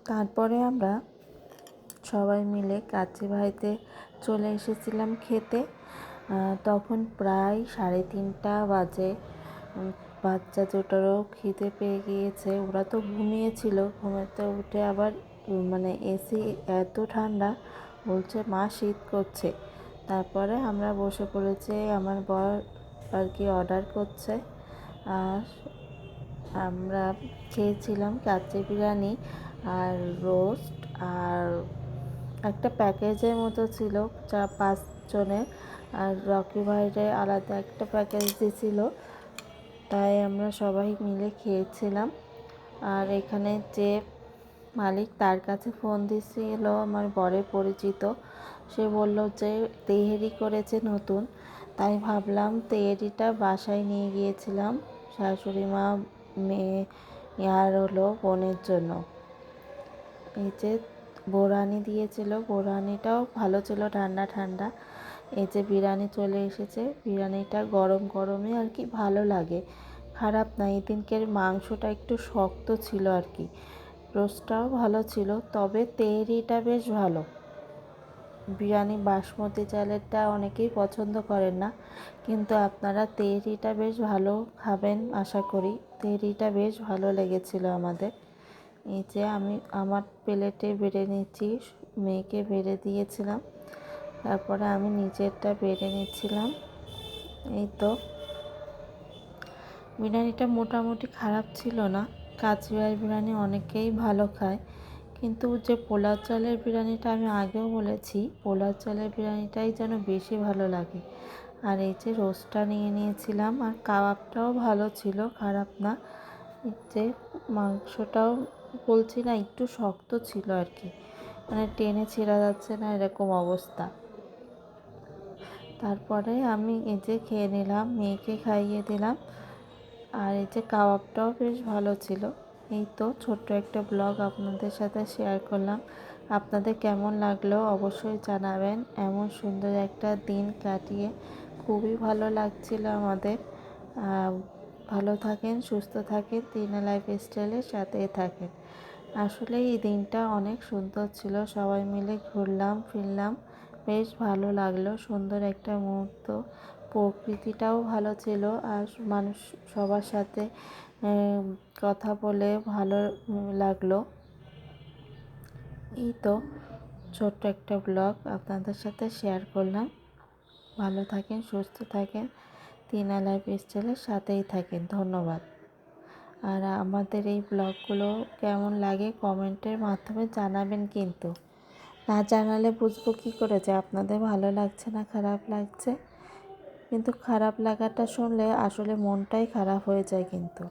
তারপরে আমরা সবাই মিলে কাচ্চিভাইতে চলে এসেছিলাম খেতে। তখন প্রায় 3:30 বাজে। বাচ্চা দুটোরও খিদে পেয়ে গিয়েছে, ওরা তো ঘুমিয়েছিল। ঘুমাতে উঠে আবার মানে এসি এত ঠান্ডা, বলছে মা শীত করছে। তারপরে আমরা বসে পড়েছি, আমার বর আর কি অর্ডার করছে। আর আমরা খেয়েছিলাম কাচ্চি বিরিয়ানি আর রোস্ট, আর একটা প্যাকেজের মতো ছিল 4-5 জনের, আর রকি ভাইরে আলাদা একটা প্যাকেজ দিয়েছিল। তাই আমরা সবাই মিলে খেয়েছিলাম। আর এখানে যে মালিক, তার কাছে ফোন দিয়েছিল আমার বরের পরিচিত। সে বলল যে তেহেরি করেছে নতুন। তাই ভাবলাম তেহেরিটা বাসায় নিয়ে গিয়েছিলাম শাশুড়ি মা, মেয়ে আর হলো বোনের জন্য। এই যে বোরহানি দিয়েছিল, বোরহানিটাও ভালো ছিল, ঠান্ডা ঠান্ডা। এই যে বিরিয়ানি চলে এসেছে, বিরিয়ানিটা গরম গরমে আর কি ভালো লাগে, খারাপ না। এই দিনকের মাংসটা একটু শক্ত ছিল আর কি, রোস্টটাও ভালো ছিল, তবে তেহরিটা বেশ ভালো। বিরিয়ানি বাসমতি চালেরটা অনেকেই পছন্দ করেন না, কিন্তু আপনারা তেহরিটা বেশ ভালো খাবেন আশা করি। তেহরিটা বেশ ভালো লেগেছিল আমাদের। এই যে আমি আমার প্লেটে বেড়ে নিচ্ছি, মেয়েকে বেড়ে দিয়েছিলাম, তারপরে আমি নিজেরটা বেড়ে নিচ্ছিলাম। এই তো বিরিয়ানিটা মোটামুটি খারাপ ছিল না। কাচ্চিভাই বিরিয়ানি অনেকেই ভালো খায়, কিন্তু যে পোলাও চালের বিরিয়ানিটা, আমি আগেও বলেছি পোলাও চালের বিরিয়ানিটাই যেন বেশি ভালো লাগে। আর এই যে রোস্টটা নিয়ে নিয়েছিলাম, আর কাবাবটাও ভালো ছিল, খারাপ না। এই যে মাংসটাও বলছি না, একটু শক্ত ছিল আর কি, মানে টেনে ছেঁড়া যাচ্ছে না এরকম অবস্থা। তারপরে আমি এই যে খেয়ে নিলাম, মেয়েকে খাইয়ে দিলাম। আর এই যে কাবাবটাও বেশ ভালো ছিল। এই তো ছোট্ট একটা ব্লগ আপনাদের সাথে শেয়ার করলাম। আপনাদের কেমন লাগলো অবশ্যই জানাবেন। এমন সুন্দর একটা দিন কাটিয়ে খুবই ভালো লাগছিল আমাদের। ভালো থাকেন, সুস্থ থাকেন, তিনা লাইফস্টাইলের সাথেই থাকেন। আসলে এই দিনটা অনেক সুন্দর ছিল, সবাই মিলে ঘুরলাম ফিরলাম, বেশ ভালো লাগলো, সুন্দর একটা মুহূর্ত। প্রকৃতিটাও ভালো ছিল, আর মানুষ সবার সাথে কথা বলে ভালো লাগলো। এই তো ছোট্ট একটা ব্লগ আপনাদের সাথে শেয়ার করলাম। ভালো থাকেন, সুস্থ থাকেন, তিনা লাইফস্টাইলের সাথেই থাকেন। ধন্যবাদ। আর আমাদের এই ব্লগগুলো কেমন লাগে কমেন্টের মাধ্যমে জানাবেন, কিন্তু না জানালে বুঝবো কী করে যে আপনাদের ভালো লাগছে না খারাপ লাগছে। কিন্তু খারাপ লাগাটা শুনলে আসলে মনটাই খারাপ হয়ে যায় কিন্তু।